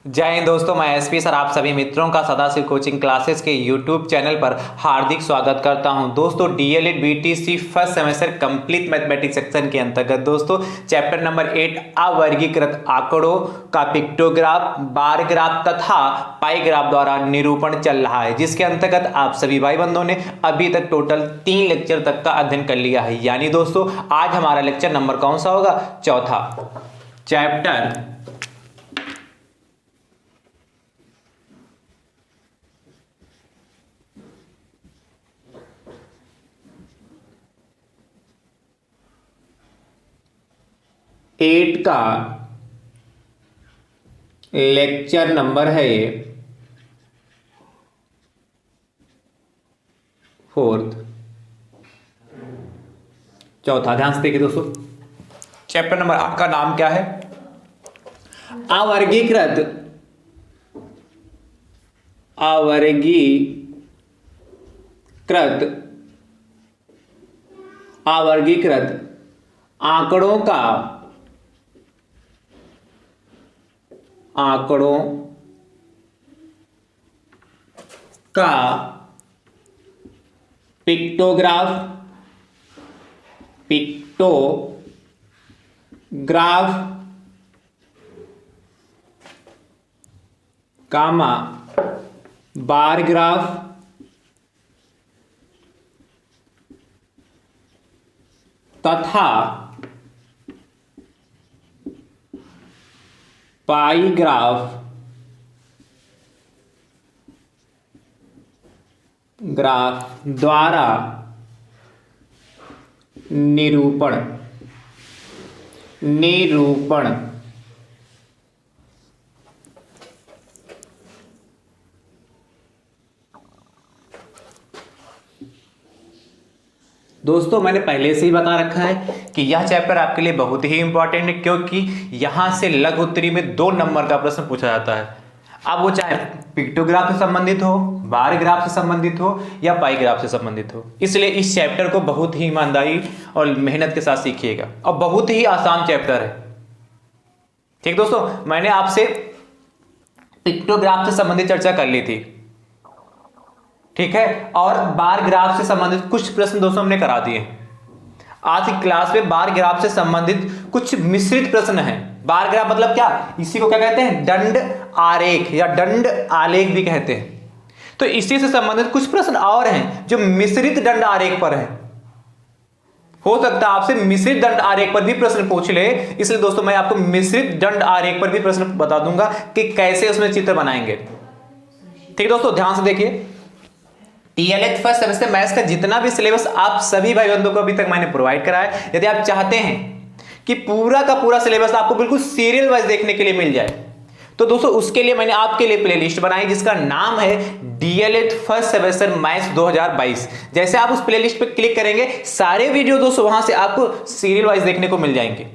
जय हिंद दोस्तों, मैं एसपी सर आप सभी मित्रों का सदाशिव कोचिंग क्लासेस के यूट्यूब चैनल पर हार्दिक स्वागत करता हूं। दोस्तों DElEd BTC first semester complete mathematics section के अंतर्गत दोस्तों चैप्टर नंबर 8 अवर्गीकृत आंकड़ों का पिक्टोग्राफ, बार ग्राफ तथा पाई ग्राफ द्वारा निरूपण चल रहा है, जिसके अंतर्गत आप सभी भाई बंधुओं ने अभी तक टोटल 3 लेक्चर तक का अध्ययन कर लिया है। यानी दोस्तों आज हमारा लेक्चर नंबर कौन सा होगा? चौथा। चैप्टर 8 का लेक्चर नंबर है ये 4th, चौथा। ध्यान से देखिए दोस्तों, चैप्टर नंबर 8 का नाम क्या है? अवर्गीकृत आंकड़ों का पिक्टोग्राफ कामा बार ग्राफ तथा पाई ग्राफ द्वारा निरूपण दोस्तों मैंने पहले से ही बता रखा है कि यह चैप्टर आपके लिए बहुत ही इंपॉर्टेंट है, क्योंकि यहां से लघु उत्तरी में 2 नंबर का प्रश्न पूछा जाता है। अब वो चाहे पिक्टोग्राफ से संबंधित हो, बार ग्राफ से संबंधित हो या पाई ग्राफ से संबंधित हो, इसलिए इस चैप्टर को बहुत ही ईमानदारी और मेहनत के साथ सीखिएगा और बहुत ही आसान चैप्टर है। ठीक दोस्तों, मैंने आपसे पिक्टोग्राफ से संबंधित चर्चा कर ली थी, ठीक है, और बार ग्राफ से संबंधित कुछ प्रश्न दोस्तों हमने करा दिए। आज की क्लास में बार ग्राफ से संबंधित कुछ मिश्रित प्रश्न हैं। बार ग्राफ मतलब क्या? इसी को क्या कहते हैं? दंड आरेख या दंड आलेख भी कहते हैं। तो इसी से संबंधित कुछ प्रश्न और हैं जो मिश्रित दंड आरेख पर हैं। हो सकता है आपसे मिश्रित दंड आरेख पर भी प्रश्न पूछ ले, इसलिए दोस्तों मैं आपको मिश्रित दंड आरेख पर भी प्रश्न बता दूंगा कि कैसे उसमें चित्र बनाएंगे। ठीक दोस्तों, ध्यान से देखिए, डीएलएड फर्स्ट सेमेस्टर मैथ्स का जितना भी सिलेबस आप सभी भाई बंधुओं को अभी तक मैंने प्रोवाइड करा है। यदि आप चाहते हैं कि पूरा का पूरा सिलेबस आपको बिल्कुल सीरियल वाइज देखने के लिए मिल जाए, तो दोस्तों उसके लिए मैंने आपके लिए प्लेलिस्ट बनाई जिसका नाम है डीएलएड फर्स्ट सेमेस्टर मैथ्स 2022। जैसे आप उस प्लेलिस्ट पे क्लिक करेंगे, सारे वीडियो दोस्तों वहां से आपको सीरियल वाइज देखने को मिल जाएंगे।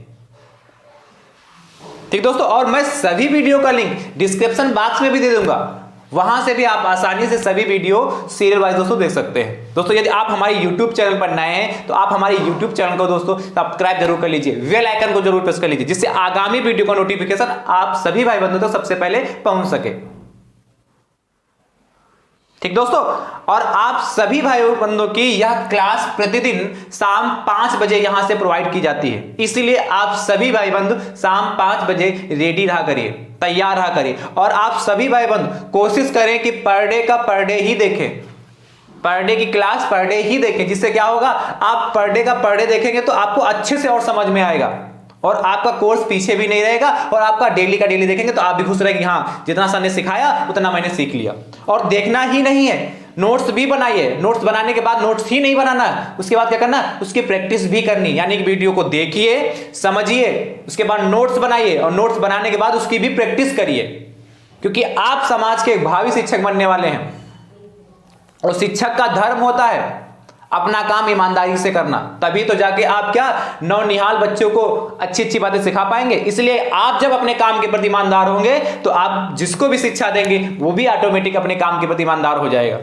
ठीक दोस्तों, और मैं सभी वीडियो का लिंक डिस्क्रिप्शन बॉक्स में भी दे दूंगा, वहां से भी आप आसानी से सभी वीडियो सीरियल वाइज दोस्तों देख सकते हैं। दोस्तों यदि आप हमारे YouTube चैनल पर नए हैं तो आप हमारे YouTube चैनल को दोस्तों सब्सक्राइब जरूर कर लीजिए, बेल आइकन को जरूर प्रेस कर लीजिए, जिससे आगामी वीडियो का नोटिफिकेशन आप सभी भाई बंधुओं तक सबसे पहले पहुंच सके। ठीक दोस्तों, और आप सभी भाई बंधुओं की यह क्लास प्रतिदिन शाम 5 बजे यहां से प्रोवाइड की जाती है, इसीलिए आप सभी भाई बंधु शाम 5 बजे रेडी रहा करिए, तैयार रहा करिए। और आप सभी भाई बंधु कोशिश करें कि पर डे का पर डे ही देखें, पर डे की क्लास पर डे ही देखें, जिससे क्या होगा, आप पर डे का पर डे देखेंगे तो आपको अच्छे से और समझ में आएगा और आपका कोर्स पीछे भी नहीं रहेगा, और आपका डेली का डेली देखेंगे तो आप भी खुश रहेंगे, हाँ जितना सर ने सिखाया उतना मैंने सीख लिया। और देखना ही नहीं है, नोट्स भी बनाइए। नोट्स बनाने के बाद नोट्स ही नहीं बनाना, उसके बाद क्या करना, उसकी प्रैक्टिस भी करनी। यानी कि वीडियो को देखिए, समझिए, उसके बाद नोट्स बनाइए और नोट्स बनाने के बाद उसकी भी प्रैक्टिस करिए, क्योंकि आप समाज के भावी शिक्षक बनने वाले हैं और शिक्षक का धर्म होता है अपना काम ईमानदारी से करना, तभी तो जाके आप क्या नौनिहाल बच्चों को अच्छी अच्छी बातें सिखा पाएंगे। इसलिए आप जब अपने काम के प्रति ईमानदार होंगे तो आप जिसको भी शिक्षा देंगे वो भी ऑटोमेटिक अपने काम के प्रति ईमानदार हो जाएगा।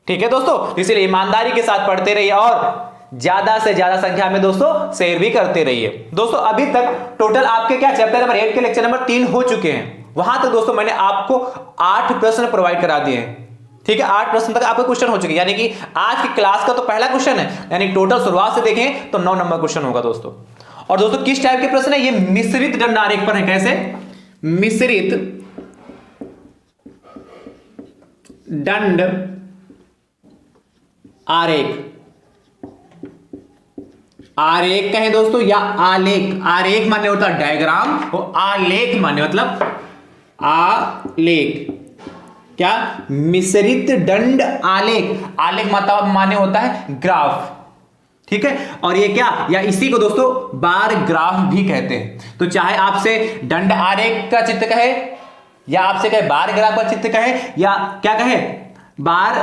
ठीक है दोस्तों, इसलिए ईमानदारी के साथ पढ़ते रहिए और ज्यादा से ज्यादा संख्या में दोस्तों शेयर भी करते रहिए। दोस्तों अभी तक टोटल आपके क्या चैप्टर नंबर 8 के लेक्चर नंबर 3 हो चुके हैं। वहां तक दोस्तों मैंने आपको 8 प्रश्न प्रोवाइड करा दिए हैं। ठीक है, 8 प्रश्न तक आपके क्वेश्चन हो चुके हैं, यानी कि आज की क्लास का तो पहला क्वेश्चन है, यानी टोटल शुरुआत से देखें तो 9 नंबर क्वेश्चन होगा दोस्तों। और दोस्तों किस टाइप के प्रश्न है, ये मिश्रित दंड आरेख पर है। कैसे? मिश्रित दंड आरेख, आरेख कहें दोस्तों या आलेख। आरेख माने होता है डायग्राम और आलेख माने मतलब आलेख। क्या? मिश्रित दंड आलेख। आलेख मतलब माने होता है ग्राफ। ठीक है, और ये क्या, या इसी को दोस्तों बार ग्राफ भी कहते हैं। तो चाहे आपसे दंड आरेख का चित्र कहे या आपसे कहे बार ग्राफ का चित्र कहे या क्या कहे, बार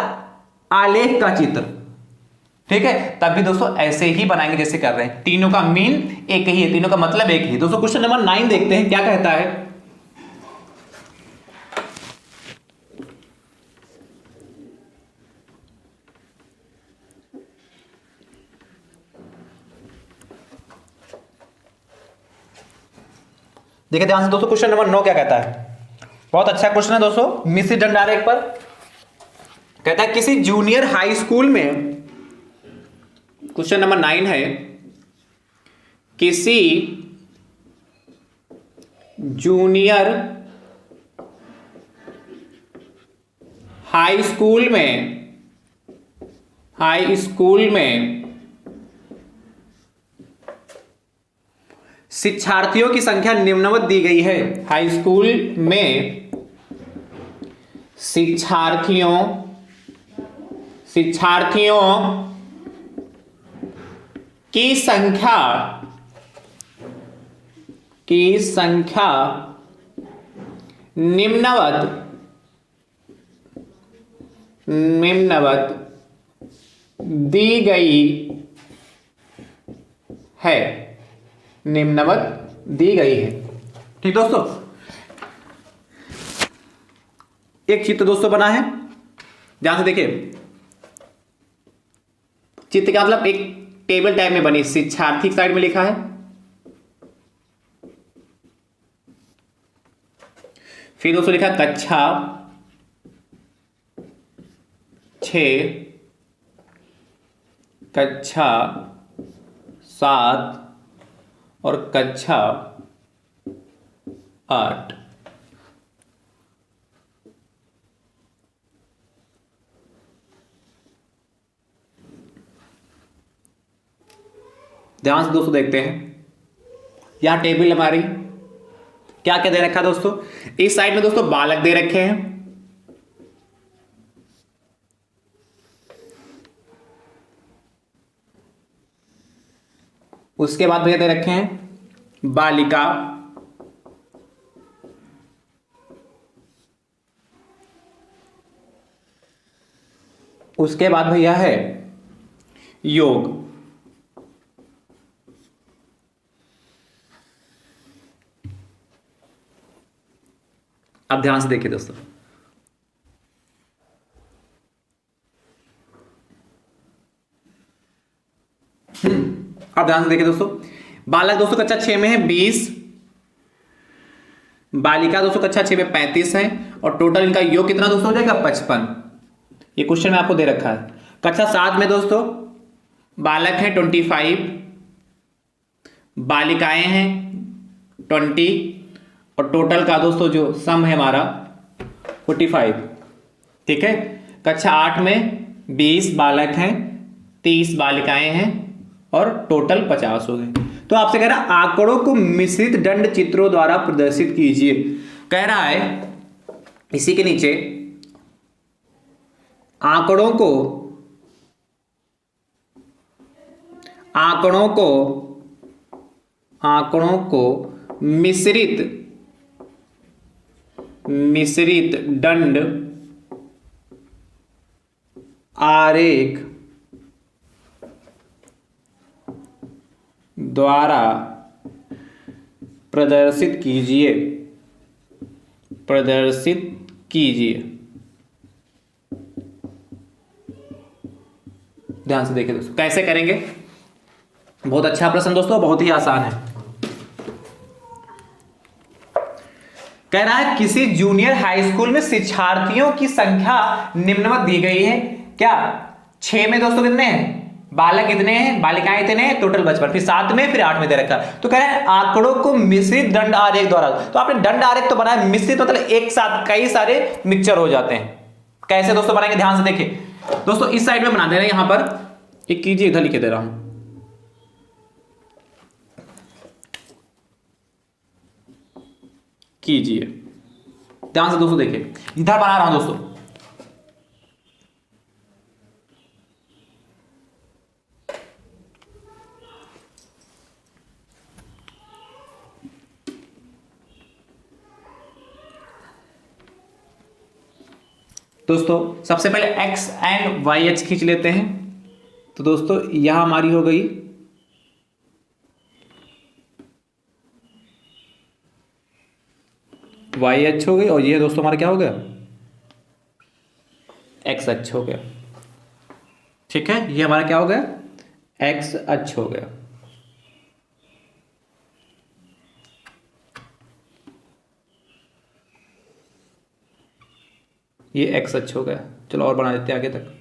आलेख का चित्र, ठीक है, तब भी दोस्तों ऐसे ही बनाएंगे जैसे कर रहे हैं। तीनों का मीन एक ही है, तीनों का मतलब एक ही है। दोस्तों क्वेश्चन नंबर 9 देखते हैं क्या कहता है। देखिए ध्यान से दोस्तों, क्वेश्चन नंबर 9 क्या कहता है। बहुत अच्छा क्वेश्चन है दोस्तों, मिश्रित दंड आरेख पर। कहता है किसी जूनियर हाई स्कूल में, क्वेश्चन नंबर 9 है, किसी जूनियर हाई स्कूल में शिक्षार्थियों की संख्या निम्नवत दी गई है। हाई स्कूल में शिक्षार्थियों की संख्या निम्नवत दी गई है। निम्नवत दी गई है। ठीक दोस्तों, एक चित्र दोस्तों बना है, ध्यान से देखिए। चित्र का मतलब एक टेबल टाइप में बनी, शिक्षार्थी साइड में लिखा है, फिर दोस्तों लिखा कक्षा 6, कक्षा 7 और कक्षा 8। ध्यान से दोस्तों देखते हैं, यहां टेबल हमारी क्या क्या दे रखा है दोस्तों। इस साइड में दोस्तों बालक दे रखे हैं, उसके बाद भैया दे रखे हैं बालिका, उसके बाद भैया है योग, अब ध्यान से देखिए दोस्तों, अब ध्यान से देखिए दोस्तों। बालक दोस्तों कक्षा 6 में है 20, बालिका दोस्तों कक्षा 6 में 35 है, और टोटल इनका योग कितना दोस्तों हो जाएगा 55। ये क्वेश्चन में आपको दे रखा है। कक्षा 7 में दोस्तों बालक है 25, बालिकाएं हैं 20, और टोटल का दोस्तों जो सम है हमारा 45। ठीक है, कक्षा 8 में 20 बालक हैं, 30 बालिकाएं हैं, और टोटल 50 हो गए। तो आपसे कह रहा है आंकड़ों को मिश्रित दंड चित्रों द्वारा प्रदर्शित कीजिए। कह रहा है इसी के नीचे आंकड़ों को मिश्रित दंड आरेख द्वारा प्रदर्शित कीजिए। ध्यान से देखिए दोस्तों कैसे करेंगे। बहुत अच्छा प्रश्न दोस्तों, बहुत ही आसान है। कह रहा है किसी जूनियर हाई स्कूल में शिक्षार्थियों की संख्या निम्नवत दी गई है। क्या 6 में दोस्तों कितने हैं, बालक कितने हैं, बालिकाएं कितने हैं, टोटल 55, फिर 7 में, फिर 8 में दे रखा है। तो कह रहे हैं आंकड़ों को मिश्रित दंड आरेख द्वारा। तो आपने दंड आरेख तो बनाया, मिश्रित मतलब एक साथ कई सारे मिक्सचर हो जाते हैं। कैसे दोस्तों बनाएंगे, ध्यान से देखिए दोस्तों। इस साइड में बना दे रहे हैं, यहां पर एक कीजिए, इधर लिख दे रहा हूं, कीजिए ध्यान से दोस्तों। देखिए इधर बना रहा हूं दोस्तों, सबसे पहले एक्स एंड वाई एच खींच लेते हैं। तो दोस्तों यहां हमारी हो गई वाई एच हो गई, और ये दोस्तों हमारा क्या हो गया, एक्स एच हो गया। ठीक है, ये हमारा क्या हो गया, एक्स एच हो गया। ये एक्स एच हो गया। चलो और बना देते हैं आगे तक।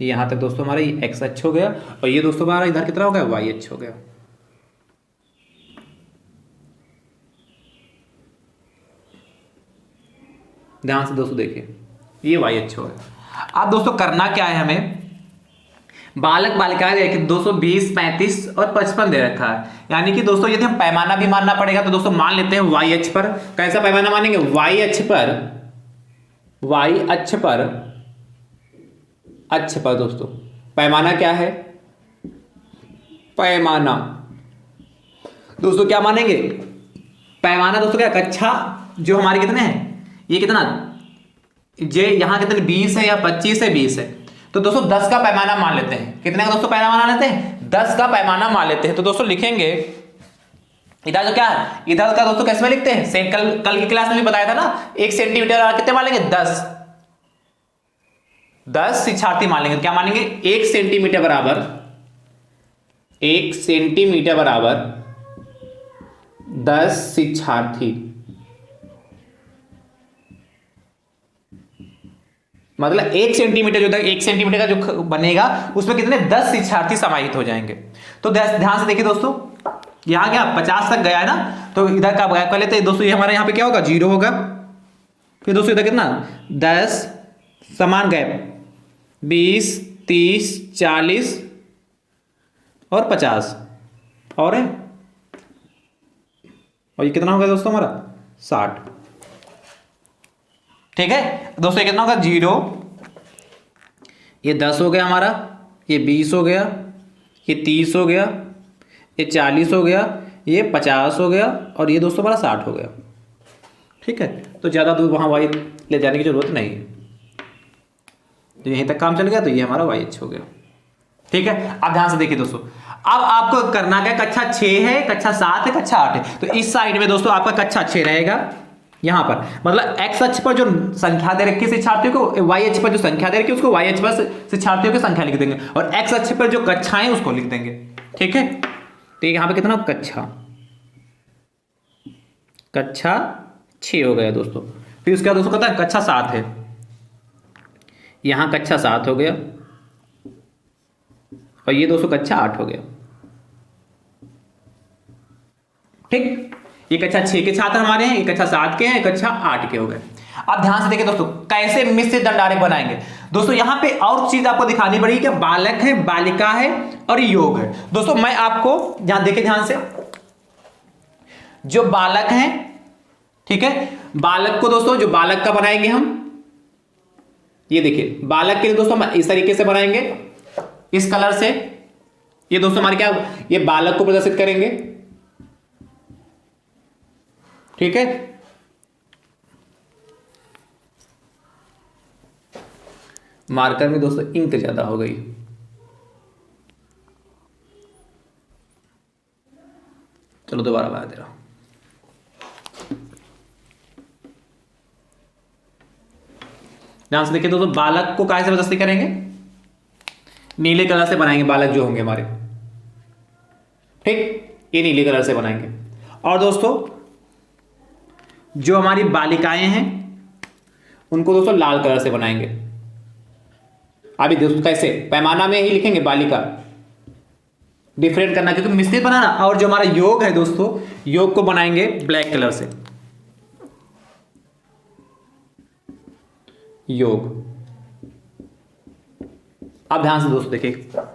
यहां तक दोस्तों हमारा ये एक्स एच हो गया, और ये दोस्तों हमारा इधर कितना हो गया, वाई एच हो गया। ध्यान से दोस्तों देखिए, ये वाई एच हो गया। अब दोस्तों करना क्या है हमें, बालक बालिकाएं देखिए 220, 35 और 55 दे रखा है। यानी कि दोस्तों यदि हम पैमाना भी मानना पड़ेगा तो दोस्तों मान लेते हैं वाई एच पर। कैसा पैमाना मानेंगे, वाई एच पर, वाई अक्ष पर, अक्ष पर दोस्तों पैमाना क्या है, पैमाना दोस्तों क्या मानेंगे, पैमाना दोस्तों क्या, कक्षा जो हमारी कितने हैं, ये कितना, जे यहां कितने 20 है या 25 है, 20 है। तो दोस्तों 10 का पैमाना मान लेते हैं। कितने का दोस्तों पैमाना मान लेते हैं, 10 का पैमाना मान लेते हैं। तो दोस्तों लिखेंगे इधर जो क्या है, इधर का दोस्तों कैसे में लिखते हैं, कल की क्लास में भी बताया था ना, 1 सेंटीमीटर कितने मान लेंगे, 10 शिक्षार्थी मान लेंगे। क्या मानेंगे, 1 सेंटीमीटर बराबर, 1 सेंटीमीटर बराबर 10 शिक्षार्थी। मतलब 1 सेंटीमीटर जो 1 सेंटीमीटर का जो बनेगा उसमें कितने 10 शिक्षार्थी समाहित हो जाएंगे। तो ध्यान से देखिए दोस्तों, यहां क्या 50 तक गया है ना, तो इधर का गैप कर लेते हैं दोस्तों। ये हमारे यहां पे क्या होगा, 0 होगा। फिर दोस्तों इधर कितना 10, समान गैप 20, 30, 40 और 50 और है, और ये कितना होगा दोस्तों हमारा 60। ठीक है दोस्तों, ये कितना होगा 0, ये 10 हो गया हमारा, ये 20 हो गया, ये 30 हो गया, ये 40 हो गया, ये 50 हो गया, और ये दोस्तों हमारा 60 हो गया। ठीक है, तो ज़्यादा दूर वहाँ वाई ले जाने की जरूरत नहीं है, तो यहीं तक काम चल गया। तो ये हमारा वाई एच हो गया। ठीक है, अब ध्यान से देखिए दोस्तों, अब आपको करना क्या, कक्षा 6 है, कक्षा 7 है, कक्षा 8 है। तो इस साइड में दोस्तों आपका कक्षा 6 रहेगा यहां पर, मतलब एक्स अक्ष पर जो संख्या दे रखी है शिक्षार्थियों को, वाई अक्ष पर जो संख्या दे रखी है उसको वाई अक्ष पर शिक्षार्थियों की संख्या लिख देंगे, और एक्स अक्ष पर जो कक्षाएं उसको लिख देंगे। ठीक है, तो यहां पे कितना कक्षा, कक्षा 6 हो गया दोस्तों। फिर उसके बाद दोस्तों कहता है कक्षा 7 है, यहां कक्षा 7 हो गया, और ये दोस्तों कक्षा 8 हो गया। ठीक, ये कक्षा 6 के छात्र हमारे हैं, ये कक्षा 7 के हैं, कक्षा 8 के हो गए। अब ध्यान से देखिए दोस्तों, कैसे मिश्रित दंडारेख बनाएंगे। दोस्तों यहां पे और चीज आपको दिखानी पड़ेगी कि बालक है, बालिका है और योग है। दोस्तों मैं आपको ध्यान देखिए, ध्यान से, जो बालक हैं, ठीक है, बालक को दोस्तों, जो बालक का बनाएंगे हम, ये देखिए बालक के लिए दोस्तों हम इस तरीके से बनाएंगे, इस कलर से। ये दोस्तों हमारे क्या, ये बालक को प्रदर्शित करेंगे। ठीक है, मार्कर में दोस्तों इंक ज्यादा हो गई। चलो दोबारा बना दे रहा हूं। ध्यान से देखिए दोस्तों, बालक को कहाँ से जबरदस्ती करेंगे, नीले कलर से बनाएंगे बालक जो होंगे हमारे, ठीक, ये नीले कलर से बनाएंगे। और दोस्तों जो हमारी बालिकाएं हैं उनको दोस्तों लाल कलर से बनाएंगे। अभी दोस्तों कैसे, पैमाना में ही लिखेंगे बालिका, डिफरेंट करना क्योंकि मिश्रित बनाना। और जो हमारा योग है दोस्तों, योग को बनाएंगे ब्लैक कलर से, योग। अब ध्यान से दोस्तों देखिए,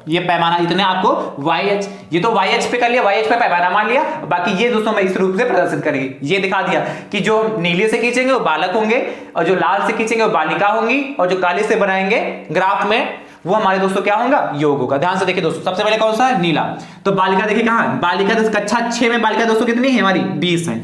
ये पैमाना इतने आपको YH, ये तो YH पे कर लिया, YH पे पैमाना मान लिया, बाकी ये दोस्तों मैं इस रूप से प्रदर्शित करेंगे। ये दिखा दिया कि जो नीले से खींचेंगे वो बालक होंगे, और जो लाल से खींचेंगे वो बालिका होंगी, और जो काले से बनाएंगे ग्राफ में वो हमारे दोस्तों क्या होगा, योग होगा। ध्यान से देखिए दोस्तों, सबसे पहले कौन सा है, नीला। तो बालिका देखिए कहां है, बालिका कक्षा 6 में बालिका दोस्तों कितनी है हमारी, 20 है।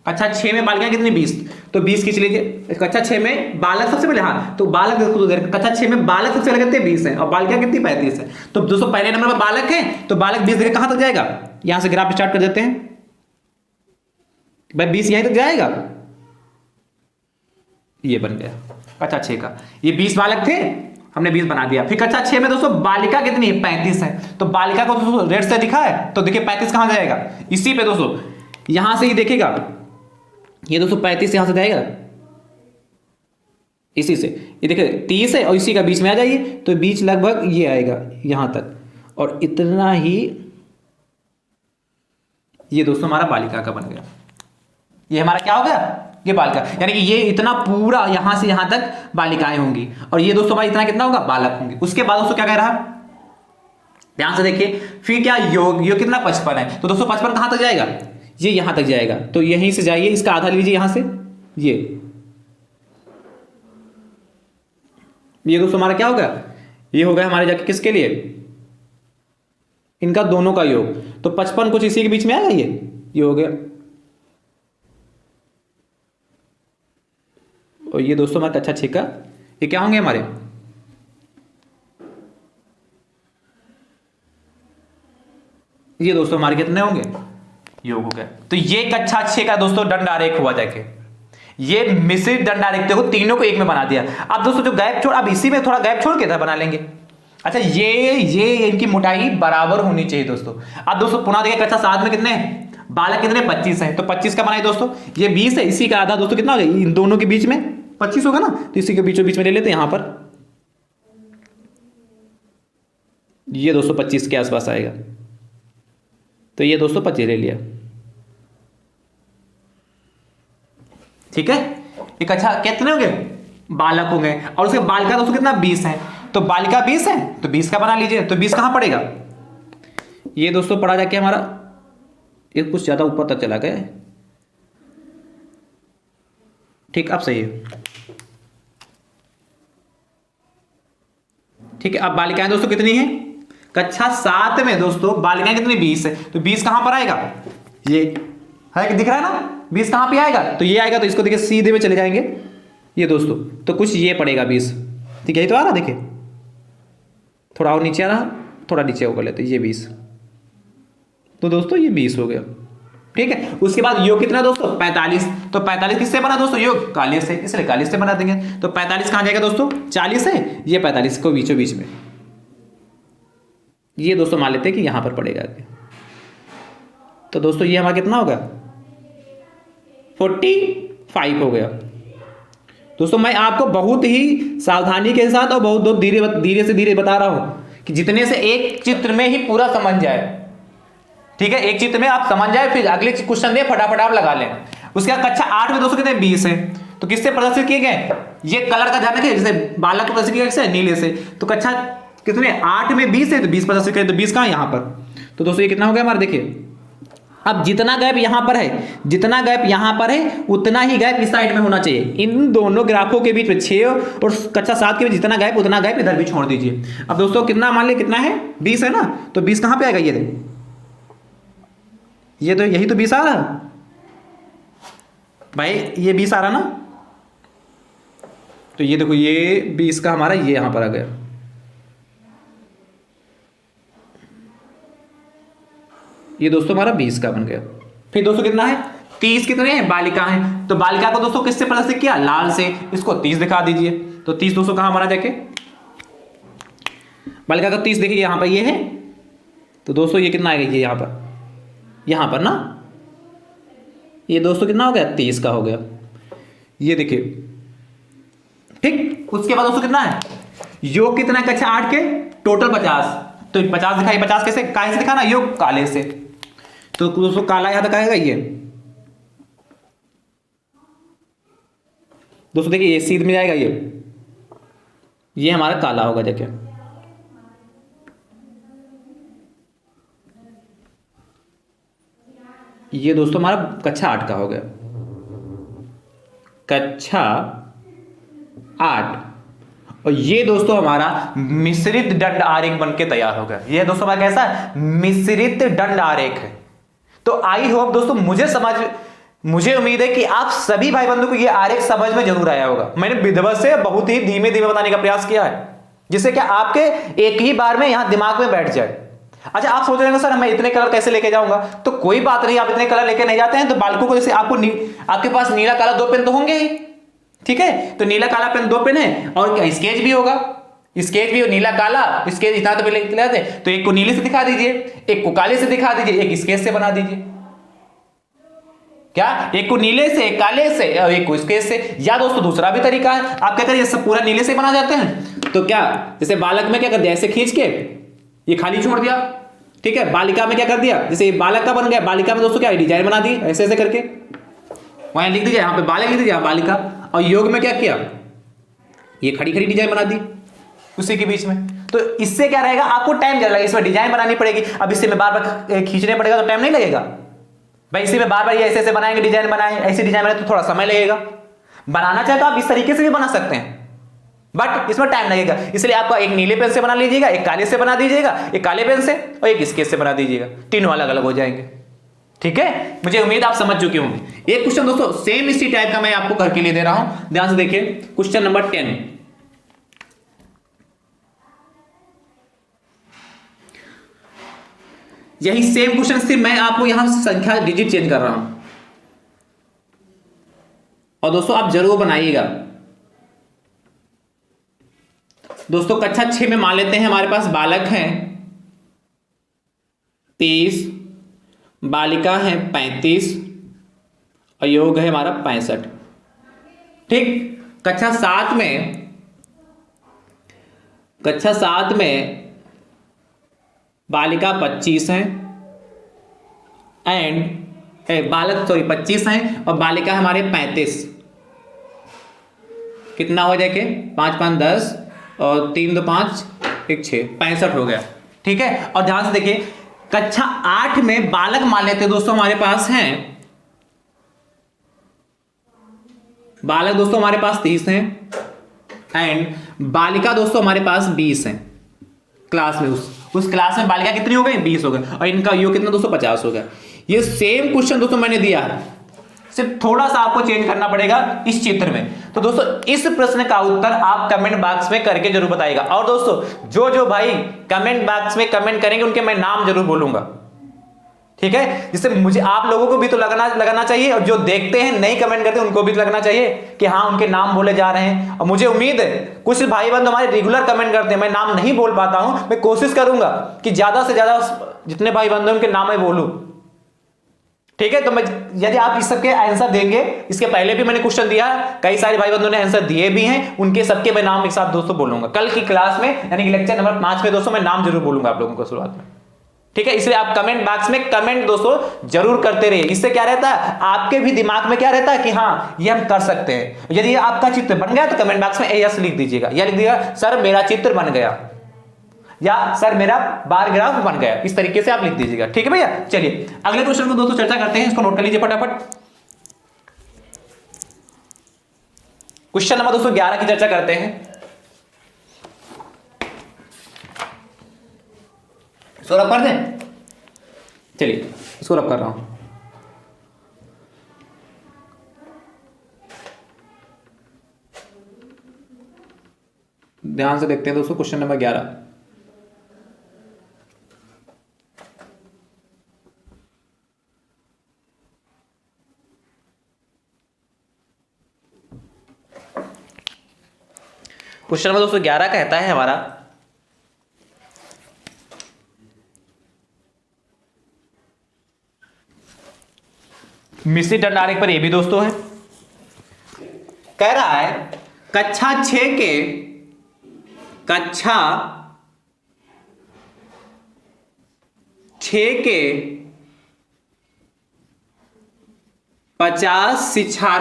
कक्षा 6 में बालिका कितनी, 20, तो 20 खींच लीजिए। कक्षा 6 में बालक सबसे पहले, हाँ तो बालक देखो, कक्षा 6 में बालक सबसे पहले कितने, 20 है, और बालिका कितनी, 35 है। तो दोस्तों पहले नंबर पर बालक है, तो बालक 20 देखिए कहां तक जाएगा, यहां से ग्राफ स्टार्ट कर देते हैं भाई, 20 यहीं तक जाएगा, ये बन गया कक्षा 6 का। ये 20 बालक थे, हमने 20 बना दिया। फिर कक्षा 6 में दोस्तों बालिका कितनी है, 35 है, तो बालिका को दोस्तों रेड से दिखा है, तो देखिए 35 कहां जाएगा, इसी पे दोस्तों, यहां से ही देखिएगा, ये दोस्तों 35 यहां से जाएगा, इसी से, ये देखिए 30 है और इसी का बीच में आ जाइए, तो बीच लगभग ये आएगा यहां तक, और इतना ही ये दोस्तों हमारा बालिका का बन गया। ये हमारा क्या हो गया, ये बालिका, यानी कि ये इतना पूरा यहां से यहां तक बालिकाएं होंगी, और ये दोस्तों भाई इतना कितना होगा, बालक होंगे। उसके बाद दोस्तों क्या कह रहा, ध्यान से देखिए, फिर क्या योग, योग कितना 55 है, तो दोस्तों 55 कहां तक जाएगा, ये यहां तक जाएगा, तो यहीं से जाइए, इसका आधा लीजिए यहां से, ये दोस्तों हमारा क्या होगा, ये होगा हमारे जाके किसके लिए, इनका दोनों का योग, तो 55 कुछ इसी के बीच में आएगा, ये हो गया। और ये दोस्तों हमारा कक्षा 6 का, ये क्या होंगे हमारे, ये दोस्तों हमारे कितने होंगे, योग हो गया। तो ये कक्षा 6 का दोस्तों दंड आरेख हुआ जाके, ये मिश्रित दंड आरेख, देखो तीनों को एक में बना दिया। अब दोस्तों जो गैप छोड़, अब इसी में थोड़ा गैप छोड़ के था बना लेंगे। अच्छा ये इनकी मोटाई बराबर होनी चाहिए दोस्तों। अब दोस्तों पुनः देखिए कक्षा 7 में कितने हैं, बालक कितने, 25 है, तो 25 का बनाए दोस्तों, ये 20 है, इसी का आधा दोस्तों कितना हो गया, इन दोनों के बीच में 25 होगा ना, तो इसी के बीचों बीच में ले लेते हैं यहां पर, ये दोस्तों 25 के आसपास आएगा, तो ये दोस्तों 25 ले लिया, ठीक है। एक अच्छा कितने हो गए, बालक हो गए, और उसके बालिका दोस्तों कितना, 20 है, तो बालिका 20 है, तो 20 का बना लीजिए, तो 20 कहां पड़ेगा, ये दोस्तों पड़ा जाके हमारा, ये कुछ ज्यादा ऊपर तक चला गया, ठीक, अब सही है, ठीक है। अब बालिकाएं दोस्तों कितनी है, कक्षा 7 में दोस्तों बालिकाएं कितनी, 20 है, तो 20 कहां पर आएगा, ये है, दिख रहा है ना, 20 कहां पे आएगा, तो ये आएगा, तो इसको देखिए सीधे में चले जाएंगे ये दोस्तों, तो कुछ ये पड़ेगा 20, ठीक है, ये तो आ रहा, देखिए थोड़ा और नीचे आ रहा, थोड़ा नीचे होकर लेते, ये 20, तो दोस्तों ये 20 हो गया, ठीक है। उसके बाद योग कितना दोस्तों, 45, तो 45 किससे बना दोस्तों, योग काले से, इसलिए 40 से बना देंगे, तो 45 कहां जाएगा दोस्तों, 40 है, ये 45 को बीचों बीच में, ये दोस्तों मान लेते हैं कि यहां पर पड़ेगा, तो दोस्तों ये हमारा कितना होगा, 45 हो गया। दोस्तों मैं आपको बहुत ही सावधानी के साथ और बहुत धीरे से धीरे बता रहा हूं कि जितने से एक चित्र में ही पूरा समझ जाए, ठीक है, एक चित्र में आप समझ जाए, फिर अगले क्वेश्चन दे फटाफट आप लगा लें। उसके बाद कक्षा 8 में दोस्तों कितने, 20 है, तो किससे प्रदर्शित किए गए, ये कलर का ध्यान रखिए, जैसे बालक को प्रदर्शित किया गया नीले से, तो कक्षा कितने, 8 में 20 है, तो 20 प्रदर्शित करें, तो 20 कहां, यहां पर, तो दोस्तों ये कितना हो गया हमारा, देखिए अब जितना गैप यहां पर है, जितना गैप यहां पर है, उतना ही गैप इस साइड में होना चाहिए, इन दोनों ग्राफों के बीच में 6 और कक्षा 7 के बीच जितना गैप, उतना गैप इधर भी छोड़ दीजिए। अब दोस्तों कितना मान लिया, कितना है, 20 है ना, तो 20 कहां पे आएगा, ये तो यही तो 20 आ रहा भाई, ये 20 आ रहा ना, तो ये देखो ये 20 का हमारा ये यहां पर आ गया, ये दोस्तों हमारा 20 का बन गया। फिर दोस्तों कितना है, 30 कितने हैं, बालिका है, तो बालिका को दोस्तों किससे प्रदर्शित किया, लाल से, इसको 30 दिखा दीजिए, तो 30 दोस्तों कहां बना जाके, बालिका का 30 देखिए यहां पर ये है, तो दोस्तों ये कितना आएगा, ये यहां पर ना, ये दोस्तों कितना हो गया, 30 का हो गया, ये देखिए। ठीक, उसके बाद दोस्तों कितना है, योग कितना है कक्षा 8 के, टोटल 50, तो 50 दिखाई, 50 कैसे, काहे से दिखाना, योग काले से, तो दोस्तों काला यहां तक आएगा ये दोस्तों, देखिए ये सीध में जाएगा, ये हमारा काला होगा जाके। ये दोस्तों हमारा कक्षा 8 का हो गया, कक्षा 8। और ये दोस्तों हमारा मिश्रित दंड आरेख बनके तैयार हो गया। ये दोस्तों हमारा कैसा है, मिश्रित दंड आरेख है। तो आई होप दोस्तों मुझे उम्मीद है कि आप सभी भाई बंधु को ये आरेख समझ में जरूर आया होगा। मैंने विधिवत से बहुत ही धीमे धीमे बताने का प्रयास किया है, जिससे कि आपके एक ही बार में यहां दिमाग में बैठ जाए। अच्छा, आप सोच रहे हैं सर मैं इतने कलर कैसे लेके जाऊंगा, तो कोई बात नहीं, आप इतने कलर लेके नहीं जाते हैं तो बालकों को जैसे आपके पास नीला काला 2 पेन तो होंगे ही, ठीक है, तो नीला काला पेन 2 पेन है, और क्या स्केच भी होगा, स्केच भी हो, नीला काला स्केच इतना तो पहले लेते, तो एक को नीले से दिखा दीजिए, एक को काले से दिखा दीजिए, एक स्केच से बना दीजिए, क्या, एक को नीले से, एक काले से और एक को स्केच से। या दोस्तों दूसरा भी तरीका है, आप क्या करिए सब पूरा नीले से बना जाते हैं, तो क्या जैसे बालक में क्या कर दिया, ऐसे खींच के ये खाली छोड़ दिया, ठीक है, बालिका में क्या कर दिया, जैसे ये बालक का बन गया, बालिका में दोस्तों क्या डिजाइन बना दी ऐसे ऐसे करके, वहां लिख दीजिए, यहाँ पे बालक लिख दीजिए, यहाँ बालिका, और योग में क्या किया, ये खड़ी खड़ी डिजाइन बना दी उसी के बीच में। तो इससे क्या रहेगा, आपको टाइम ज्यादा लगेगा, इसमें डिजाइन बनानी पड़ेगी, अब इससे में बार बार खींचने पड़ेगा तो टाइम नहीं लगेगा भाई, इसी में बार बार ये ऐसे ऐसे बनाएंगे, डिजाइन बनाए, ऐसे डिजाइन बनाए तो थोड़ा समय लगेगा। बनाना चाहे तो आप इस तरीके से भी बना सकते हैं, बट इसमें टाइम लगेगा, इसलिए आपका एक नीले पेन से बना लीजिएगा, एक काले से बना दीजिएगा, एक काले पेन से और एक स्केच से बना दीजिएगा, तीनों अलग अलग हो जाएंगे। ठीक है, मुझे उम्मीद आप समझ चुके होंगे। एक क्वेश्चन दोस्तों सेम इसी टाइप का मैं आपको करके लिए दे रहा हूं, ध्यान से देखिए, क्वेश्चन नंबर 10। यही सेम क्वेश्चन सिर्फ मैं आपको यहां संख्या डिजिट चेंज कर रहा हूं, और दोस्तों आप जरूर बनाइएगा। दोस्तों कक्षा 6 में मान लेते हैं हमारे पास बालक हैं 30, बालिका है 35 और योग है हमारा 65। ठीक, कक्षा 7 में बालिका 25 है एंड बालक 25 हैं और बालिका हमारे 35। कितना हो जाए, 5 5 10 और 3 2 5 1 6, 65 हो गया। ठीक है, और ध्यान से देखिए कक्षा 8 में बालक मान लेते हैं दोस्तों हमारे पास हैं, बालक दोस्तों हमारे पास 30 हैं एंड बालिका दोस्तों हमारे पास 20 हैं। क्लास में उस क्लास में बालिका कितनी हो गई, 20 हो गए, और इनका योग कितना दोस्तों 50 हो गया। ये सेम क्वेश्चन दोस्तों मैंने दिया है, सिर्फ थोड़ा सा आपको चेंज करना पड़ेगा इस चित्र में। तो दोस्तों इस प्रश्न का उत्तर आप कमेंट बॉक्स में करके जरूर बताइएगा, और दोस्तों जो भाई कमेंट बॉक्स में कमेंट करेंगे उनके मैं नाम जरूर बोलूंगा, ठीक है, जिससे मुझे आप लोगों को भी तो लगाना चाहिए, और जो देखते हैं नहीं कमेंट करते उनको भी तो लगना चाहिए कि हाँ उनके नाम बोले जा रहे हैं। और मुझे उम्मीद है कुछ भाई बंधु हमारे रेगुलर कमेंट करते हैं, मैं नाम नहीं बोल पाता हूं, मैं कोशिश करूंगा कि ज्यादा से ज्यादा जितने भाई बंधु उनके नाम मैं बोलूं। ठीक है, तो मैं यदि आप इस सबके आंसर देंगे, इसके पहले भी मैंने क्वेश्चन दिया, कई सारे भाई बंधुओं ने आंसर दिए भी हैं, उनके सबके मैं नाम एक साथ दोस्तों बोलूंगा कल की क्लास में, यानी कि लेक्चर नंबर 5 में दोस्तों मैं नाम जरूर बोलूंगा आप लोगों को शुरुआत में। ठीक है, इसलिए आप कमेंट बॉक्स में कमेंट दोस्तों जरूर करते रहिए, इससे क्या रहता है आपके भी दिमाग में क्या रहता है कि हाँ ये हम कर सकते हैं। यदि आपका चित्र बन गया तो कमेंट बॉक्स में यस लिख दीजिएगा, या लिख दीजिएगा सर मेरा चित्र बन गया, या सर मेरा बार ग्राफ बन गया, इस तरीके से आप लिख दीजिएगा। ठीक है भैया, चलिए अगले क्वेश्चन को दोस्तों चर्चा करते हैं, इसको नोट कर लीजिए फटाफट। क्वेश्चन नंबर दोस्तों 11 की चर्चा करते हैं। इसको रब कर दें, चलिए इसको रब कर रहा हूं। ध्यान से देखते हैं दोस्तों क्वेश्चन नंबर 11। क्वेश्चन नंबर 211 कहता है हमारा, मिश्रित दंड आरेख पर ये भी दोस्तों है। कह रहा है कक्षा 6 के 50 शिक्षार्थियों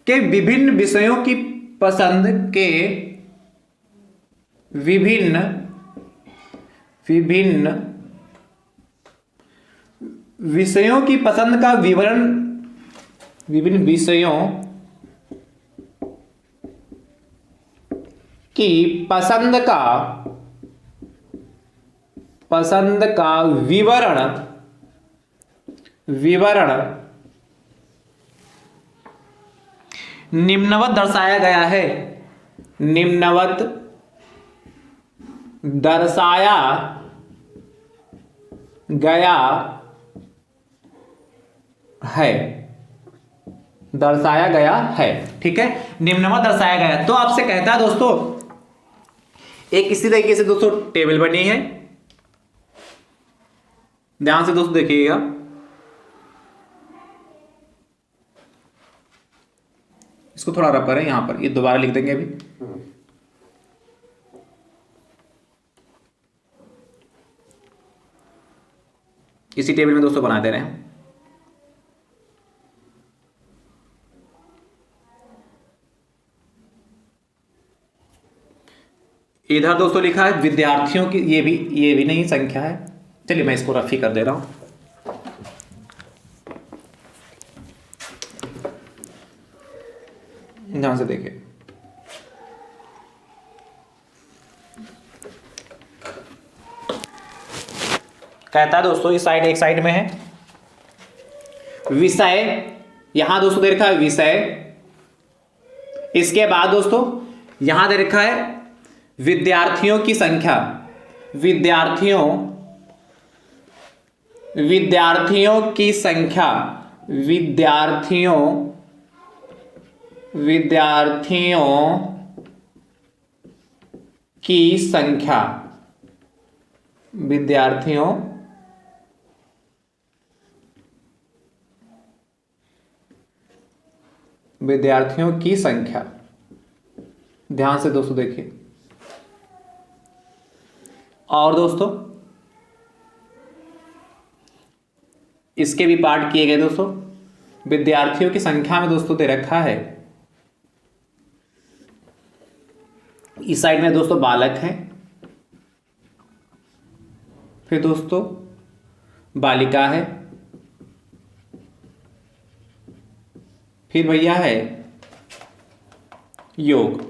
के विभिन्न विषयों की पसंद के विभिन्न विषयों की पसंद का विवरण, विभिन्न विषयों की पसंद का विवरण निम्नवत दर्शाया गया है। निम्नवत दर्शाया गया है। ठीक है, निम्नवत दर्शाया गया। तो आपसे कहता है दोस्तों, एक इसी तरीके से दोस्तों टेबल बनी है, ध्यान से दोस्तों देखिएगा। इसको थोड़ा रब करें, यहां पर ये दोबारा लिख देंगे अभी। इसी टेबल में दोस्तों बना दे रहे हैं। इधर दोस्तों लिखा है विद्यार्थियों की, ये भी नहीं संख्या है। चलिए मैं इसको रफी कर दे रहा हूं। ध्यान से देखिए, कहता है दोस्तों इस साइड, एक साइड में है विषय, यहां दोस्तों दे रखा है विषय। इसके बाद दोस्तों यहां दे रखा है विद्यार्थियों की संख्या, विद्यार्थियों की संख्या, विद्यार्थियों की संख्या, विद्यार्थियों की संख्या। ध्यान से दोस्तों देखिए। और दोस्तों इसके भी पार्ट किए गए दोस्तों। विद्यार्थियों की संख्या में दोस्तों दे रखा है, इस साइड में दोस्तों बालक हैं, फिर दोस्तों बालिका है, फिर भैया है योग।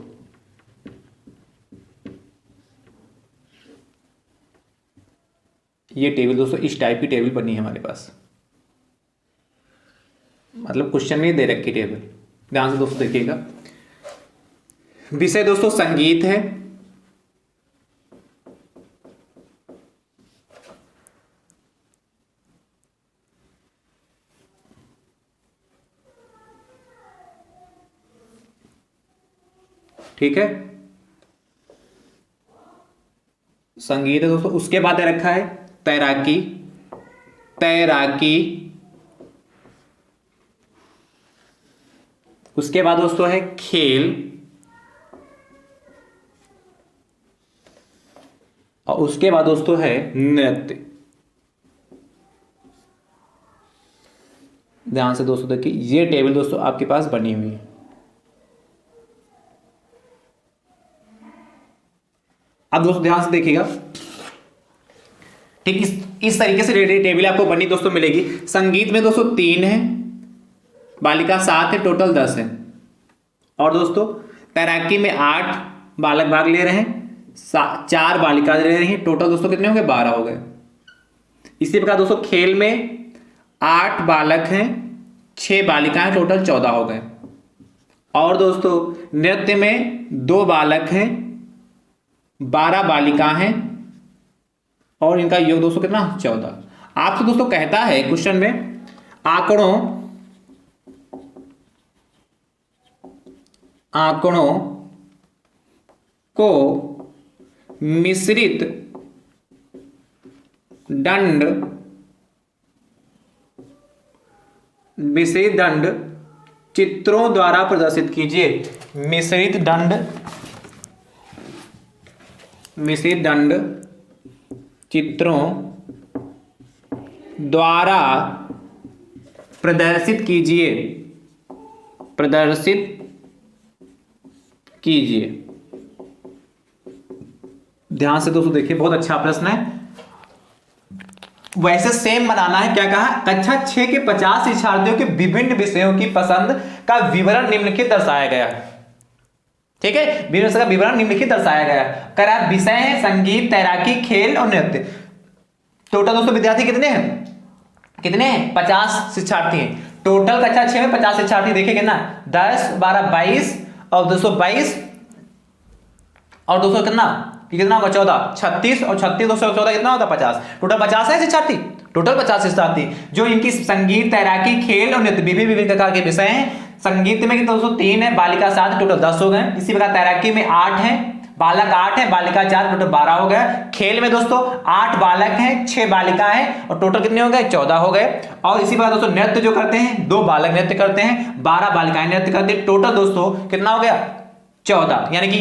ये टेबल दोस्तों इस टाइप की टेबल बनी है हमारे पास, मतलब क्वेश्चन में दे रखी टेबल। ध्यान से दोस्तों देखिएगा। विषय दोस्तों संगीत है, ठीक है, संगीत है दोस्तों। उसके बाद दे रखा है तैराकी, उसके बाद दोस्तों है खेल, और उसके बाद दोस्तों है नृत्य। ध्यान से दोस्तों देखिए, ये टेबल दोस्तों आपके पास बनी हुई है। अब दोस्तों ध्यान से देखिएगा, ठीक इस तरीके से टेबल आपको बनी दोस्तों मिलेगी। संगीत में दोस्तों 3 है, बालिका 7 है, टोटल 10 है। और दोस्तों तैराकी में 8 बालक भाग ले रहे हैं, 4 बालिका ले रही हैं, टोटल दोस्तों कितने हो गए? 12 हो गए। इसी प्रकार दोस्तों खेल में 8 बालक हैं, 6 बालिकाएं, टोटल 14 हो गए। और दोस्तों नृत्य में 2 बालक हैं, 12 बालिका हैं, और इनका योग दोस्तों कितना? 14। आपसे दोस्तों कहता है क्वेश्चन में आंकड़ों को मिश्रित दंड चित्रों द्वारा प्रदर्शित कीजिए। मिश्रित दंड चित्रों द्वारा प्रदर्शित कीजिए। ध्यान से दोस्तों देखिए, बहुत अच्छा प्रश्न है। वैसे सेम बनाना है। क्या कहा? कक्षा 6 के 50 शिक्षार्थियों के विभिन्न विषयों की पसंद का विवरण निम्नलिखित दर्शाया गया। ठीक है, विवरण का विवरण निम्नलिखित दर्शाया गया। करा विषय है संगीत, तैराकी, खेल और नृत्य। टोटल दोस्तों विद्यार्थी कितने हैं? 50 शिक्षार्थी हैं टोटल। कक्षा 6 में 50 शिक्षार्थी। देखिए कितना, 10 12 22 और 222 और 200 कितना होगा? 14 36 और 36 214 कितना होता? 50। टोटल 50 है शिक्षार्थी। टोटल 50 शिक्षार्थी जो इनकी संगीत, तैराकी, खेल और नृत्य विभिन्न प्रकार के विषय हैं। संगीत में कितना दोस्तों? 3 है, बालिका 7, टोटल 10 हो गए। इसी प्रकार तैराकी में 8 है, बालक 8 है, बालिका 4, टोटल 12 हो गए। खेल में दोस्तों 8 बालक हैं, 6 बालिका हैं और टोटल कितने हो गए? 14 हो गए। और इसी प्रकार दोस्तों नृत्य जो करते हैं, 2 बालक नृत्य करते हैं, 12 बालिकाएं नृत्य करते हैं। टोटल दोस्तों कितना हो गया? 14। यानी कि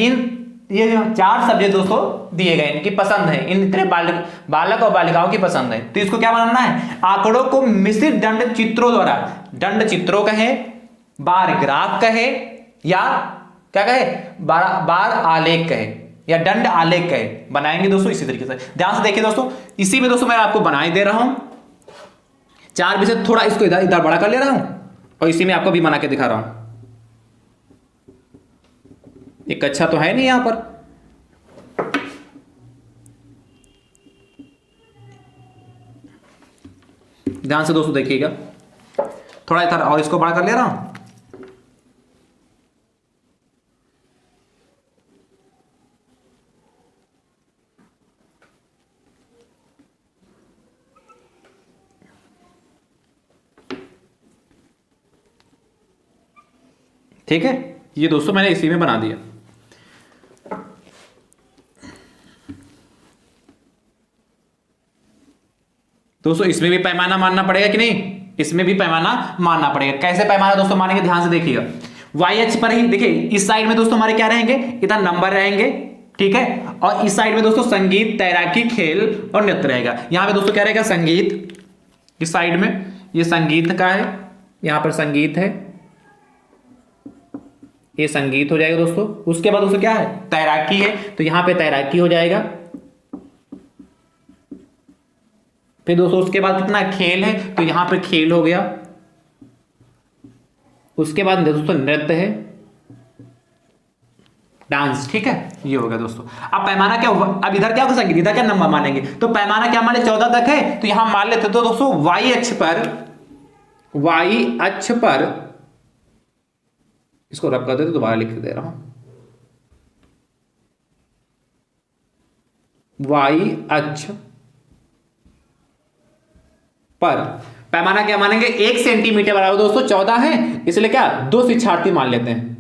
ये जो 4 सब्जेक्ट दोस्तों दिए गए, इनकी पसंद है, इन इतने बालक और बालिकाओं की पसंद है। तो इसको क्या बनाना है? आंकड़ों को मिश्रित दंड चित्रों द्वारा, दंड चित्रों कहे, बार ग्राफ कहे या क्या कहे, बार आलेख कहे या दंड आलेख कहे, बनाएंगे दोस्तों इसी तरीके से। ध्यान से देखिए दोस्तों, इसी में दोस्तों मैं आपको बनाए दे रहा हूं 4 विषय। थोड़ा इसको इधर बड़ा कर ले रहा हूं और इसी में आपको भी बना के दिखा रहा हूं। एक अच्छा तो है नहीं यहां पर। ध्यान से दोस्तों देखिएगा, थोड़ा इधर और इसको बड़ा कर ले रहा हूं। ठीक है, ये दोस्तों मैंने इसी में बना दिया। दोस्तों इसमें भी पैमाना मानना पड़ेगा कि नहीं? इसमें भी पैमाना मानना पड़ेगा। कैसे पैमाना दोस्तों मानेंगे? ध्यान से देखिएगा, वाई अक्ष पर ही देखिए, इस साइड में दोस्तों हमारे क्या रहेंगे? इधर नंबर रहेंगे, ठीक है। और इस साइड में दोस्तों संगीत, तैराकी, खेल और नृत्य रहेगा। यहां पे दोस्तों क्या रहेगा? संगीत। इस साइड में ये संगीत का है, यहां पर संगीत है, ये संगीत हो जाएगा दोस्तों। उसके बाद दोस्तों क्या है? तैराकी है, तो यहां पे तैराकी हो जाएगा। फिर दोस्तों उसके बाद कितना? खेल है, तो यहां पे खेल हो गया। उसके बाद दोस्तों नृत्य है, डांस, ठीक है, ये हो गया दोस्तों। अब पैमाना क्या होगा? अब इधर क्या होगा? संगीत। इधर क्या नंबर मानेंगे? तो पैमाना क्या माने? 14 तक है, तो यहां मान लेते तो दोस्तों वाई अक्ष पर इसको रब कर देते, दोबारा लिख दे रहा हूं, वाई अक्ष पर पैमाना क्या मानेंगे? 1 सेंटीमीटर बराबर दोस्तों 14 है, इसलिए क्या 2 शिक्षार्थी मान लेते हैं।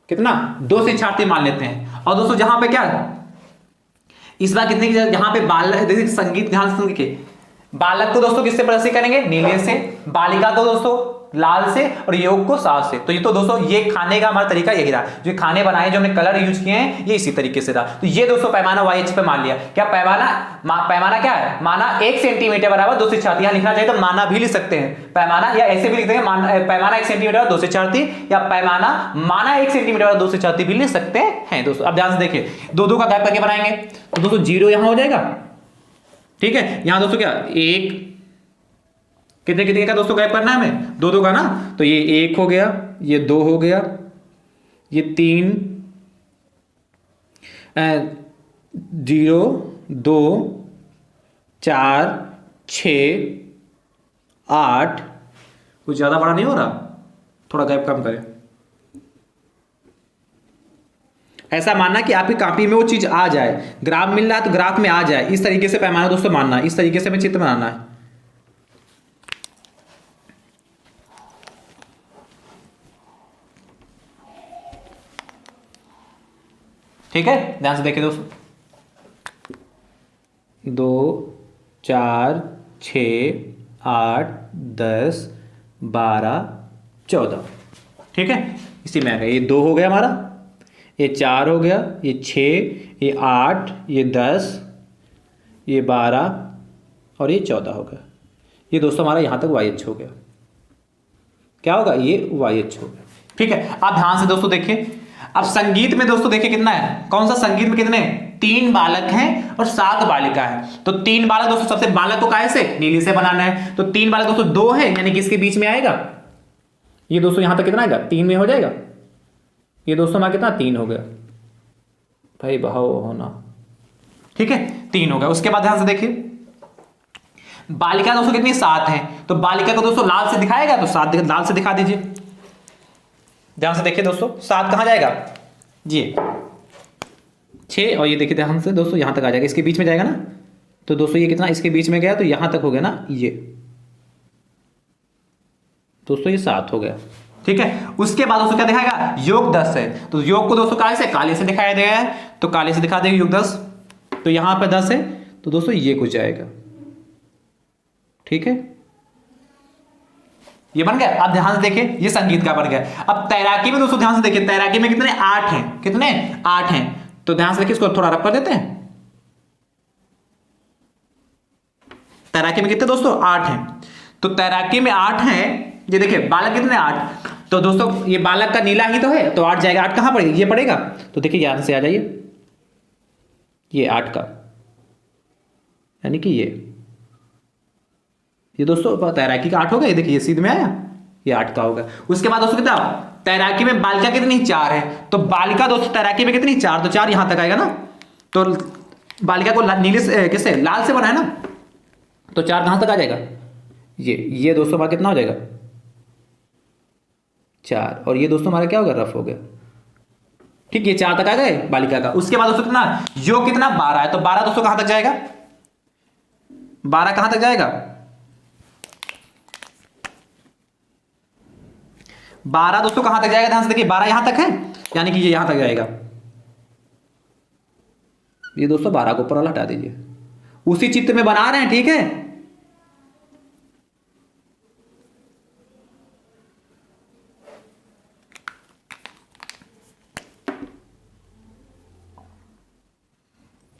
कितना? 2 शिक्षार्थी मान लेते हैं। और दोस्तों जहां पे क्या, इस बार कितने की जहां पे बालक, देखिए संगीत, ध्यान से देखिए, बालक को दोस्तों किससे प्रदर्शित करेंगे? नीले से, बालिका को दोस्तों लाल से और योग को सात से। तो ये तो दोस्तों ये खाने का हमारा तरीका यही रहा, जो खाने बनाए, जो हमने कलर यूज किए हैं, ये इसी तरीके से रहा। तो ये दोस्तों पैमाना वाई अक्ष पे मान लिया। क्या पैमाना क्या है? माना 1 सेंटीमीटर बराबर 2 शिक्षार्थी। यहां लिखना चाहिए तो माना भी लिख सकते हैं पैमाना, या ऐसे भी लिख देंगे पैमाना 1 सेंटीमीटर 2 शिक्षार्थी, या पैमाना माना 1 सेंटीमीटर 2 शिक्षार्थी भी लिख सकते हैं दोस्तों। अब ध्यान से देखिए, 2 का गैप करके बनाएंगे तो दोस्तों 0 यहां हो जाएगा, ठीक है। यहां दोस्तों क्या 1, कितने कितने का दोस्तों गैप करना है हमें? 2 का ना, तो ये 1 हो गया, ये 2 हो गया, ये 3, 0 2 4 6 8, कुछ ज्यादा बड़ा नहीं हो रहा, थोड़ा गैप कम करें। ऐसा मानना कि आपकी कॉपी में वो चीज आ जाए, ग्राफ मिल रहा है तो ग्राफ में आ जाए, इस तरीके से पैमाना दोस्तों मानना है, इस तरीके से हमें चित्र बनाना है। ठीक है, ध्यान से देखिए दोस्तों, 2 4 6 8 10 12 14। ठीक है, इसी में आ गया, ये 2 हो गया हमारा, ये 4 हो गया, ये 6, ये 8, ये 10, ये 12 और ये 14 हो गया। ये दोस्तों हमारा यहाँ तक YH हो गया। क्या होगा, ये YH हो गया। ठीक है, आप ध्यान से दोस्तों देखिए, अब संगीत में दोस्तों देखिए कितना है, कौन सा संगीत में कितने, 3 बालक हैं और 7 बालिका है। तो 3 बालक दोस्तों, सबसे बालक को काहे से, नीली से बनाना है, तो 3 बालक दोस्तों 2 है, यानी कि इसके बीच में आएगा, ये दोस्तों यहां तक कितना आएगा, 3 में हो जाएगा। ये दोस्तों हमारा कितना, 3 हो गया भाई, भाव होना। ठीक है, 3 हो गया। उसके बाद ध्यान से देखिए, बालिका दोस्तों कितनी, 7 है, तो बालिका को दोस्तों लाल से दिखाएगा, तो 7 लाल से दिखा दीजिए। ध्यान से देखिए दोस्तों, 7 कहां जाएगा, ये 6, और ये देखिए ध्यान से दोस्तों यहां तक आ जाएगा, इसके बीच में जाएगा ना, तो दोस्तों ये कितना इसके बीच में गया, तो यहां तक हो गया ना, ये दोस्तों ये 7 हो गया। ठीक है, उसके बाद दोस्तों क्या दिखाएगा, योग 10 है, तो योग को दोस्तों काले से, काले से दिखाया गया है, तो काले से दिखा देंगे योग 10, तो यहां पर 10 है, तो दोस्तों ये कुछ जाएगा। ठीक है, ये बन गया। अब ध्यान से देखिए, ये संगीत का बन गया। अब तैराकी में दोस्तों ध्यान से देखिए, तैराकी में कितने, 8 हैं, कितने 8 हैं, तो ध्यान से देखिए, इसको थोड़ा रफ कर देते हैं। तैराकी में कितने दोस्तों, 8 हैं, तो तैराकी में 8 हैं, ये देखिए बालक कितने 8, तो दोस्तों ये बालक का नीला ही तो है, तो 8 जाएगा, 8 कहां पड़ेगा, ये पड़ेगा, तो देखिए यहां से आ जाइए, ये 8 का, यानी कि ये दोस्तों तैराकी का 8 हो गया, ये देखिए ये सीध में आया, ये 8 का होगा। उसके बाद दोस्तों कितना, तैराकी में बालिका कितनी, 4 है, तो बालिका दोस्तों तैराकी में कितनी, 4, तो 4 यहां तक आएगा ना, तो बालिका को नीले से, किससे, लाल से बना है ना, तो 4 कहां तक आ जाएगा, ये दोस्तों हमारा कितना हो जाएगा, 4, और ये दोस्तों हमारा क्या होगा, रफ हो गया। ठीक, ये 4 तक आ गए बालिका का। उसके बाद दोस्तों कितना, योग कितना, 12 है, तो 12 दोस्तों कहां तक जाएगा, 12 कहां तक जाएगा, 12 दोस्तों कहां तक जाएगा, ध्यान से देखिए, 12 यहां तक है, यानी कि ये यहां तक जाएगा। ये दोस्तों 12 को ऊपर वाला हटा दीजिए, उसी चित्र में बना रहे हैं। ठीक है,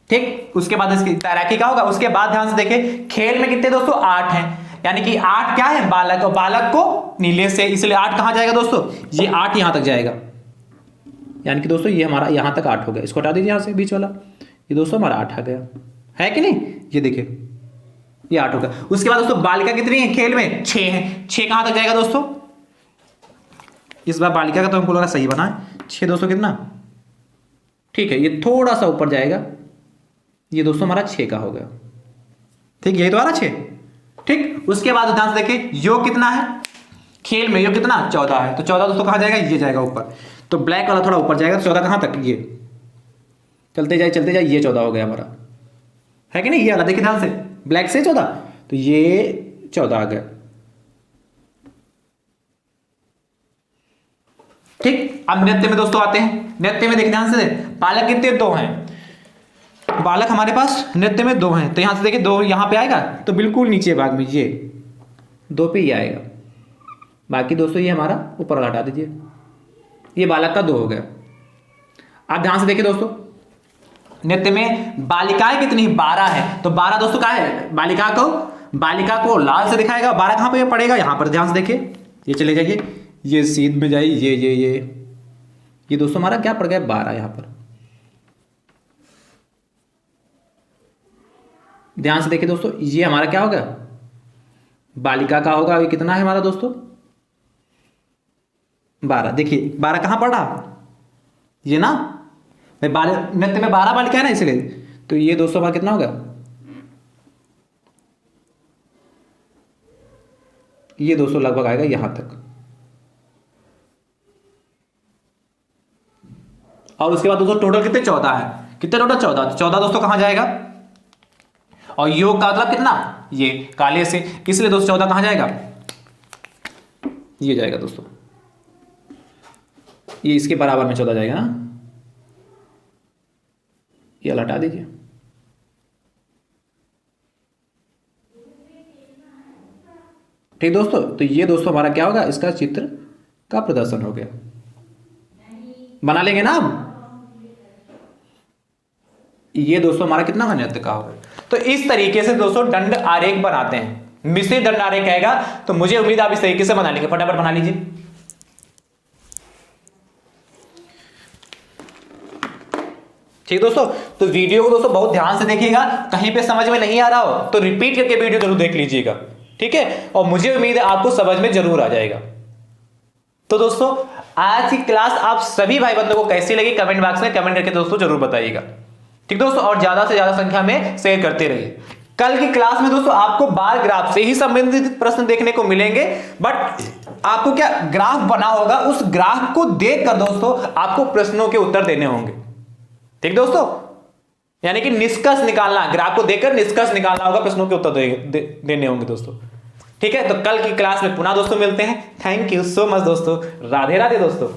ठीक, उसके बाद इसकी तैराकी का होगा। उसके बाद ध्यान से देखिए, खेल में कितने दोस्तों, 8 हैं, यानी कि 8 क्या है, बालक, और बालक को नीले से, इसलिए 8 कहां जाएगा दोस्तों, ये 8 यहां तक जाएगा, यानी कि दोस्तों ये हमारा यहां तक 8 हो गया। इसको हटा दीजिए यहां से बीच वाला, ये दोस्तों हमारा 8 आ गया, है कि नहीं, ये देखिए ये 8 हो गया। उसके बाद दोस्तों बालिका कितनी है, खेल में 6 है, 6 कहां तक जाएगा दोस्तों, इस बार बालिका का तो हमको लगा सही बना है, 6 दोस्तों कितना, ठीक है, ये थोड़ा सा ऊपर जाएगा, ये दोस्तों हमारा 6 का हो गया। ठीक, यही तो आ रहा 6। ठीक, उसके बाद ध्यान से देखिए, योग कितना है, खेल में योग कितना, 14 है, तो 14 दोस्तों कहां जाएगा, ये जाएगा ऊपर, तो ब्लैक वाला थोड़ा ऊपर जाएगा, तो 14 कहां तक, ये चलते जाए, ये 14 हो गया हमारा, है कि नहीं, ये वाला देखिए ध्यान से, ब्लैक से 14, तो ये 14 आ गया। ठीक, अब नृत्य में दोस्तों आते हैं। नृत्य में देखिए ध्यान से, बालक कितने, 2 हैं, बालक हमारे पास नृत्य में 2 हैं, तो यहां से देखिए 2 यहां पे आएगा, तो बिल्कुल नीचे भाग में ये 2 पे ही आएगा। बाकी दोस्तों ये हमारा ऊपर हटा दीजिए, ये बालक का 2 हो गया। आप ध्यान से देखिए दोस्तों, नृत्य में बालिकाएं कितनी, 12 है, तो 12 दोस्तों क्या है, बालिका को लाल से दिखाएगा, 12 कहां पे पड़ेगा, यहां पर ध्यान से देखिए, ये चले जाइए, ये सीध में जाइए, ये दोस्तों हमारा क्या पड़ गया, 12 यहां पर। ध्यान से देखिए दोस्तों, ये हमारा क्या होगा, बालिका का होगा, ये कितना है हमारा दोस्तों, 12। देखिए 12 कहां पड़ा, ये ना, नृत्य में 12 बालिका है ना, इसलिए, तो ये दोस्तों हमारा कितना होगा, ये दोस्तों लगभग आएगा यहां तक। और उसके बाद दोस्तों टोटल कितने 14 है, कितने टोटल 14, तो 14 दोस्तों कहां जाएगा, और योग का मतलब कितना, ये काले से, इसलिए दोस्तों 14 कहां जाएगा, ये जाएगा दोस्तों, ये इसके बराबर में 14 जाएगा ना, ये हटा दीजिए। ठीक दोस्तों, तो ये दोस्तों हमारा क्या होगा, इसका चित्र का प्रदर्शन हो गया, बना लेंगे ना अब। ये दोस्तों हमारा कितना घनत्व का होगा। तो इस तरीके से दोस्तों दंड आरेख बनाते हैं, मिश्रित दंड आरेख आएगा, तो मुझे उम्मीद है आप इस तरीके से बना लेंगे, फटाफट बना लीजिए। ठीक दोस्तों, तो वीडियो को दोस्तों बहुत ध्यान से देखिएगा, कहीं पे समझ में नहीं आ रहा हो तो रिपीट करके वीडियो जरूर देख लीजिएगा, ठीक है, और मुझे उम्मीद है आपको समझ में जरूर आ जाएगा। तो दोस्तों आज की क्लास आप सभी भाई बंधुओं को कैसी लगी कमेंट बॉक्स में कमेंट करके दोस्तों जरूर बताइएगा, ठीक दोस्तों, और ज्यादा से ज्यादा संख्या में शेयर करते रहिए। कल की क्लास में दोस्तों आपको बार ग्राफ से ही संबंधित प्रश्न देखने को मिलेंगे, बट आपको क्या ग्राफ बना होगा, उस ग्राफ को देखकर दोस्तों आपको प्रश्नों के उत्तर देने होंगे, ठीक दोस्तों, यानी कि निष्कर्ष निकालना, ग्राफ को देखकर निष्कर्ष निकालना होगा, प्रश्नों के उत्तर देने होंगे दोस्तों, ठीक है। तो कल की क्लास में पुनः दोस्तों मिलते हैं। थैंक यू सो मच दोस्तों, राधे राधे दोस्तों।